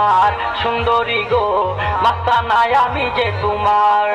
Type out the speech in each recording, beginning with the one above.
তোমার সুন্দরী গো মাস্তানায় আমি যে তোমার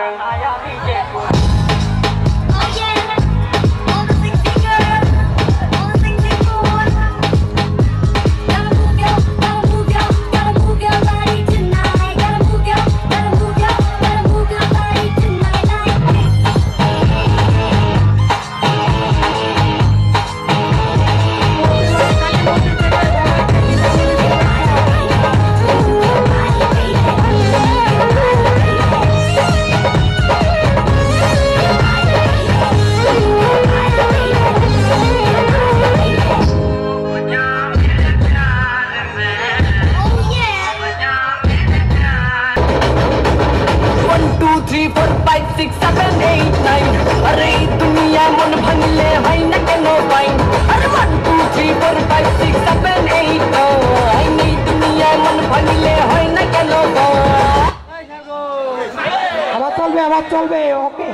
अरे दुनिया मन भंगले भाई न केनो पाइन अरे 1 2 3 4 5 6 7 8 आई नहीं दुनिया मन भंगले भाई न केनो আবার চলবে ওকে